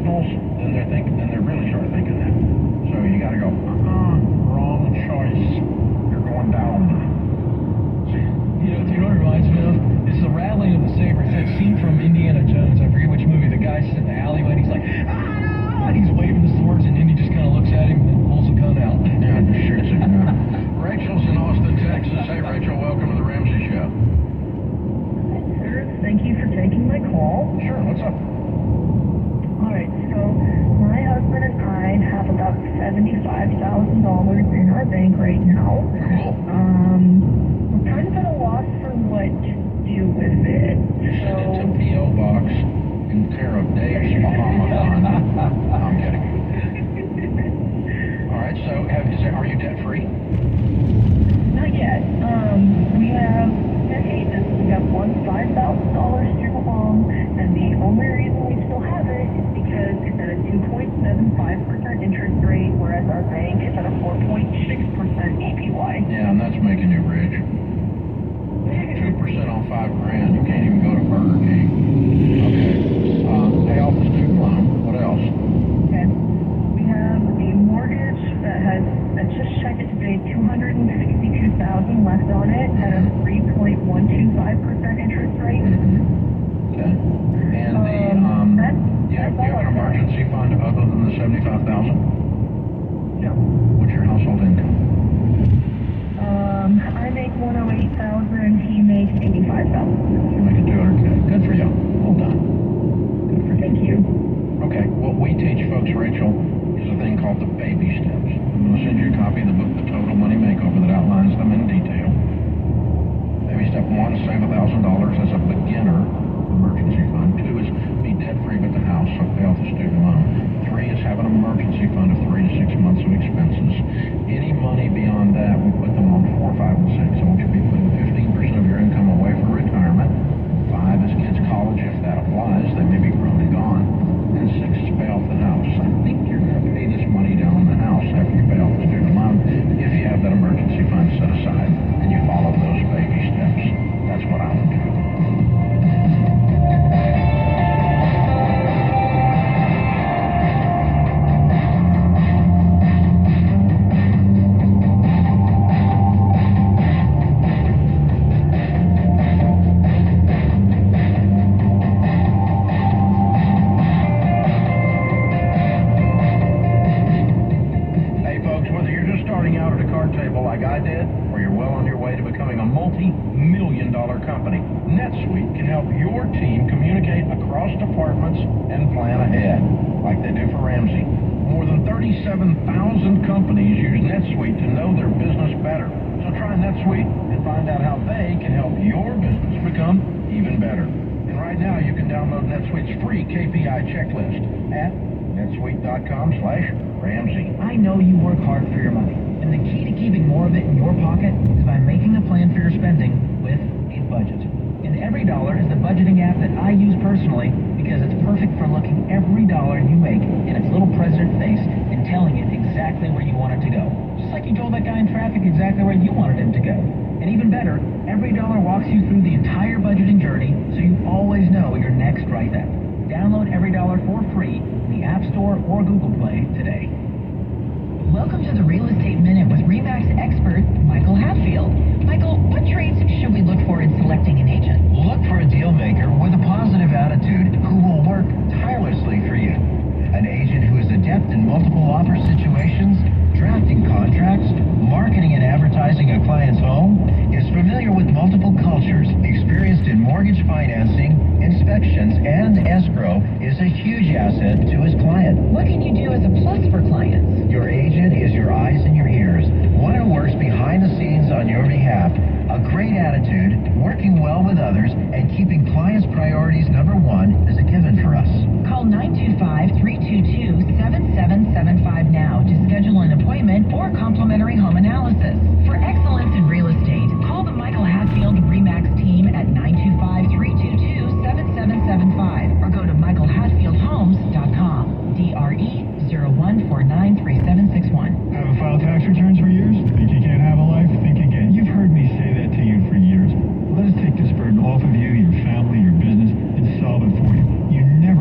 signals, then they're really start thinking that. So you got to go, wrong choice. You're going down. You know what it reminds me of? It's the rattling of the saber. It's that scene from Indiana Jones. I forget which movie. The guy's in the alleyway and he's like, and he's waving the swords, and Indy just kind of looks at him and pulls a gun out. Yeah, just shoots him. Rachel's in Austin, Texas. Hey, Rachel, welcome to the Ramsey Show. Sir, thank you for taking my call. Sure, what's up? All right, so my husband and I have about $75,000 in our bank right now. Cool. We're kind of at a loss for what to do with it. Send it to P.O. Box in care of Dave's Bahama Fund. I'm kidding. All right, so are you debt-free? Not yet. We have 10 agents. We have one $5,000 student loan, and the only reason we still have it is because it's at a 2.75% interest rate, whereas our bank is at a 4.6% APY. Yeah, and that's making you rich. 2% on $5,000. You can't even go to Burger King. Okay. Pay off the student loan. What else? Okay. We have a mortgage that has, I just checked it today, $262,000 left on it at a 3.125% interest rate. Okay. And do you have an emergency fund other than the $75,000? No. What's your household income? I make $108,000. He makes $85,000. You're making $200K. Good for you. Well done. Good for you. Thank you. Okay, what we teach folks, Rachel, is a thing called the baby steps. I'm going to send you a copy of the book, The Total Money Makeover, that outlines them in detail. Baby step 1, save $1,000 as a beginner emergency fund. 2 is be debt-free but the house, so pay off the student loan. 3 is have an emergency fund of 3 to 6 months of expenses. Any money beyond that, we put them on 4, 5, and 6. I want you to be putting 15% of your income away for retirement. 5 is kids' college, if that applies. They may be grown and gone. And 6 is pay off the house. I think you're going to pay this money down on the house after you pay off the student loan if you have that emergency fund set aside and you follow those baby steps. That's what I would do. Like I did, or you're well on your way to becoming a multi-million-dollar company, NetSuite can help your team communicate across departments and plan ahead, like they do for Ramsey. More than 37,000 companies use NetSuite to know their business better. So try NetSuite and find out how they can help your business become even better. And right now, you can download NetSuite's free KPI checklist at netsuite.com/Ramsey. I know you work hard for your money. And the key to keeping more of it in your pocket is by making a plan for your spending with a budget. And Every Dollar is the budgeting app that I use personally because it's perfect for looking every dollar you make in its little president face and telling it exactly where you want it to go. Just like you told that guy in traffic exactly where you wanted him to go. And even better, Every Dollar walks you through the entire budgeting journey so you always know your next right step. Download Every Dollar for free in the App Store or Google Play today. Welcome to the Real Estate Minute with RE/MAX expert, Michael Hatfield. Michael, what traits should we look for in selecting an agent? Look for a deal maker with a positive attitude who will work tirelessly for you. An agent who is adept in multiple offer situations, drafting contracts, marketing and advertising a client's home, is familiar with multiple cultures, experienced in mortgage financing, inspections, and escrow, is a huge asset to his client. What can you do as a plus for clients? Your agent is your eyes and your ears, one who works behind the scenes on your behalf. A great attitude, working well with others, and keeping clients' priorities number one is a given for us. Call 925-322-7775 now to schedule an appointment or complimentary home analysis. For excellence in real estate, call the Michael Hatfield RE/MAX team at 925-322-7775 or go to michaelhatfieldhomes.com. DRE01493761. Haven't filed tax returns for years? Think you can't have a life? Think again. You've heard me say that to you for years. Let us take this burden off of you, your family, your business, and solve it for you. You never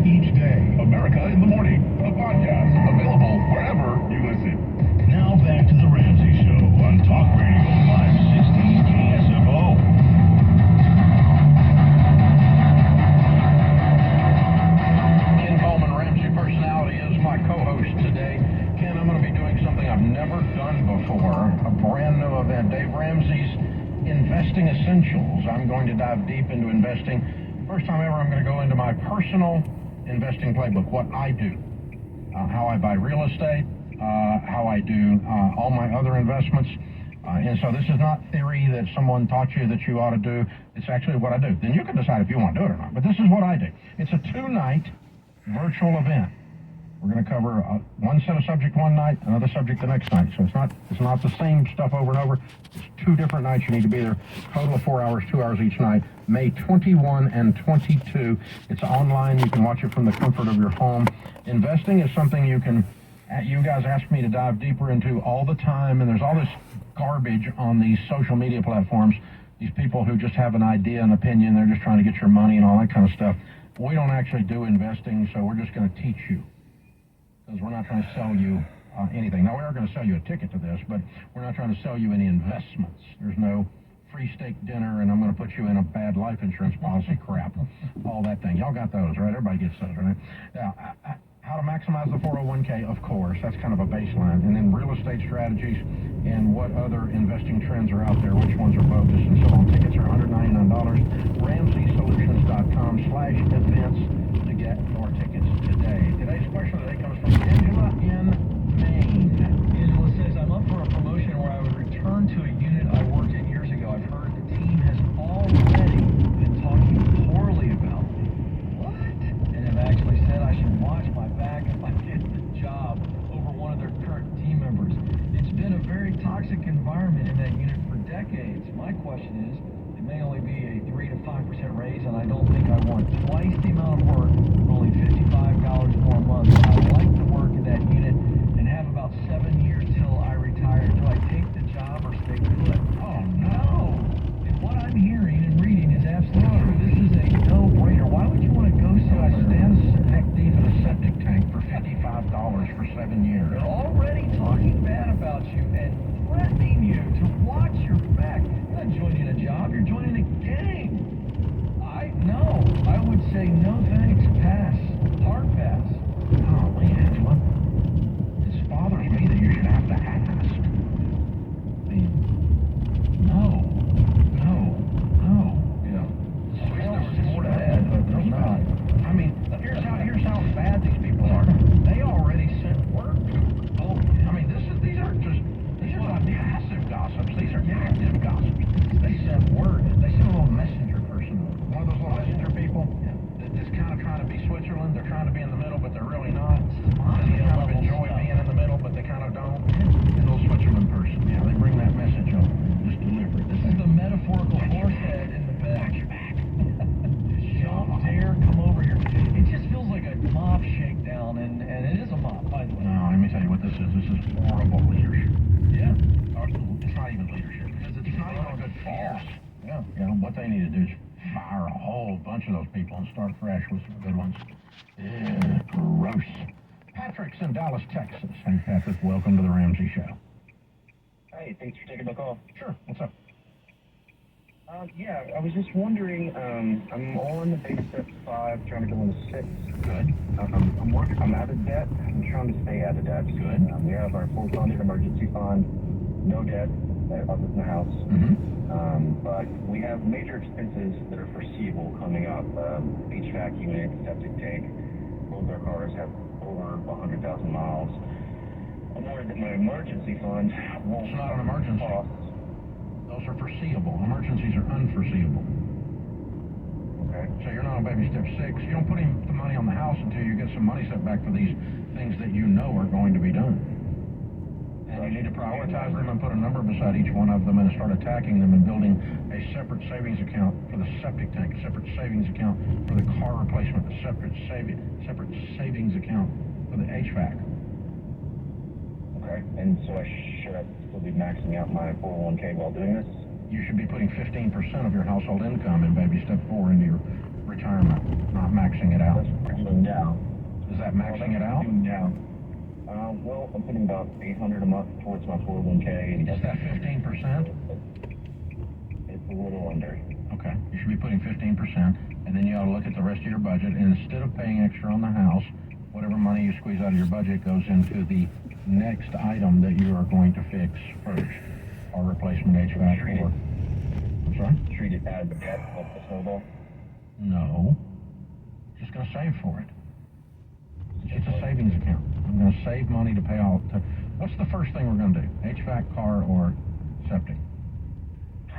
each day. America in the Morning, the podcast, available wherever you listen. Now back to the Ramsey Show on Talk Radio 560 KSFO. Ken Bowman, Ramsey Personality, is my co-host today. Ken, I'm going to be doing something I've never done before, a brand new event. Dave Ramsey's Investing Essentials. I'm going to dive deep into investing. First time ever, I'm going to go into my personal investing playbook, what I do, how I buy real estate, how I do all my other investments. And so this is not theory that someone taught you that you ought to do. It's actually what I do. Then you can decide if you want to do it or not. But this is what I do. It's a 2-night virtual event. We're going to cover one set of subject one night, another subject the next night. So it's not the same stuff over and over. It's 2 different nights. You need to be there. Total of 4 hours, 2 hours each night. May 21 and 22. It's online. You can watch it from the comfort of your home. Investing is something you guys ask me to dive deeper into all the time, and there's all this garbage on these social media platforms. These people who just have an idea, an opinion, they're just trying to get your money and all that kind of stuff. We don't actually do investing, so we're just going to teach you. Because we're not trying to sell you anything. Now, we are going to sell you a ticket to this, but we're not trying to sell you any investments. There's no free steak dinner, and I'm going to put you in a bad life insurance policy crap. All that thing. Y'all got those, right? Everybody gets those, right? Now, how to maximize the 401k, of course. That's kind of a baseline. And then real estate strategies and what other investing trends are out there, which ones are bogus, and so on. Tickets are $199. RamseySolutions.com/events to get more tickets today. Today's question of the day comes from Angela in Maine. Angela says, I'm up for a promotion where I would return to a unit I worked in years ago. I've heard the team has already been talking poorly about me. What? And have actually said I should watch my back if I get the job over one of their current team members. It's been a very toxic environment in that unit for decades. My question is, it may only be a 3 to 5% raise, and I don't think I want twice the amount of work for only $55 more a month. I like to work in that unit and have about 7 years till I retire. Do I take the job or stay put? Oh, no. If what I'm hearing and reading is absolutely true, this is a no-brainer. Why would you want to go somewhere? Stand neck deep in a septic tank for $55 for 7 years. They're already talking bad about you and threatening you to watch your back. You're not joining a job, you're joining a gang. I would say no thanks, pass, hard pass. Golly, Angela, this bothers me that you should have to ask. I mean, no. Yeah. Well, it's more to add, but there's not. I mean, here's how bad these people are. They already sent word to her. Oh, I mean, these are not passive gossips. These are active gossips. They sent word. They sent a little messenger person. One of those little messenger people that's kind of trying to be Switzerland. They're trying to be in the middle, but they're really not. They kind of enjoy being in the middle, but they kind of don't. A little Switzerland person. Yeah, they bring that message up. Just deliver it. This is the metaphorical horse head in the bed. Watch your back. Don't dare come over here. It just feels like a mob shakedown, and it is a mob, by the way. No, let me tell you what this is. This is horrible leadership. Yeah. It's not even leadership because it's not even a good force. Yeah. What they need to do is fire a whole bunch of those people and start fresh with some good ones. Yeah, gross. Patrick's in Dallas, Texas. Hey, Patrick, welcome to the Ramsey Show. Hey, thanks for taking my call. Sure. What's up? Yeah, I was just wondering, I'm on base step 5, trying to go into 6. Good. I'm out of debt. I'm trying to stay out of debt. Good. We have our full funded emergency fund, no debt, other than the house. Mm-hmm. But we have major expenses that are foreseeable coming up. HVAC unit, septic tank. Both our cars have over 100,000 miles. I'm worried that my emergency fund won't It's not an emergency. cost. Those are foreseeable. Emergencies are unforeseeable. Okay. So you're not on baby step 6. You don't put the money on the house until you get some money set back for these things that you know are going to be done. And you need to prioritize them and put a number beside each one of them and start attacking them and building a separate savings account for the septic tank, a separate savings account for the car replacement, a separate savings account for the HVAC. Okay. And so I should still be maxing out my 401k while doing this? You should be putting 15% of your household income in baby step 4 into your retirement, not maxing it out. So now. Is that maxing it out? Now. Well, I'm putting about $800 a month towards my 401k. Is that 15%? It's a little under. Okay, you should be putting 15%, and then you ought to look at the rest of your budget, and instead of paying extra on the house, whatever money you squeeze out of your budget goes into the next item that you are going to fix first, or replacement HVAC, or... I'm sorry? Treat it as debt like the snowball? No. Just going to save for it. It's a savings account. I'm going to save money to pay all... What's the first thing we're going to do? HVAC, car, or septic?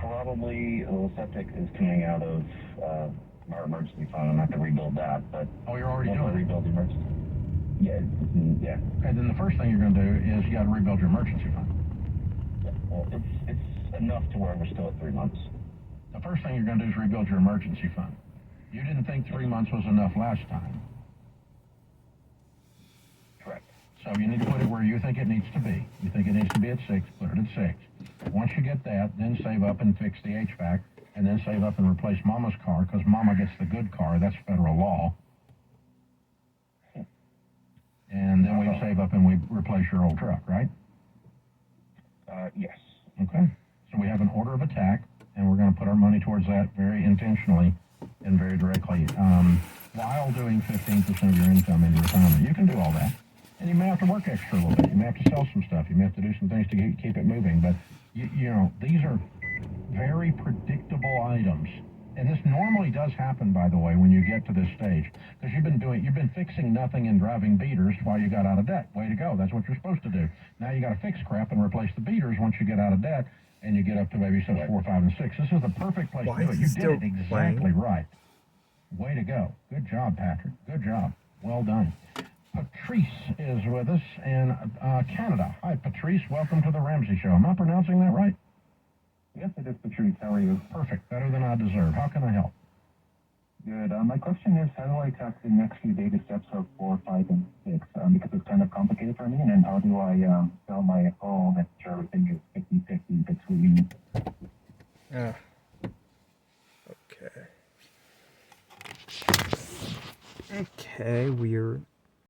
Probably septic is coming out of our emergency fund. I'm going to have to rebuild that, but... Oh, you're already doing it? Rebuild the emergency. Yeah, yeah. Okay, then the first thing you're going to do is you got to rebuild your emergency fund. Yeah, well, it's enough to where we're still at 3 months. The first thing you're going to do is rebuild your emergency fund. You didn't think 3 months was enough last time. Correct. So you need to put it where you think it needs to be. You think it needs to be at 6, put it at 6. Once you get that, then save up and fix the HVAC, and then save up and replace Mama's car, because Mama gets the good car. That's federal law. And then we save up and we replace your old truck, right? Yes. Okay. So we have an order of attack, and we're going to put our money towards that very intentionally and very directly, while doing 15% of your income into retirement. You can do all that. And you may have to work extra a little bit. You may have to sell some stuff. You may have to do some things to keep it moving. But, you know, these are very predictable items. And this normally does happen, by the way, when you get to this stage. Because you've been fixing nothing and driving beaters while you got out of debt. Way to go. That's what you're supposed to do. Now you got to fix crap and replace the beaters once you get out of debt and you get up to maybe 4, 5, and 6. This is the perfect place to do it. You did it exactly right. Way to go. Good job, Patrick. Good job. Well done. Patrice is with us in Canada. Hi, Patrice. Welcome to the Ramsey Show. Am I pronouncing that right? Yes, it is, Patrice. How are you? Perfect. Better than I deserve. How can I help? Good. My question is, how do I track the next few data steps of 4, 5, and 6? Because it's kind of complicated for me. And then how do I sell my home and ensure everything is 50-50 between... Okay, we're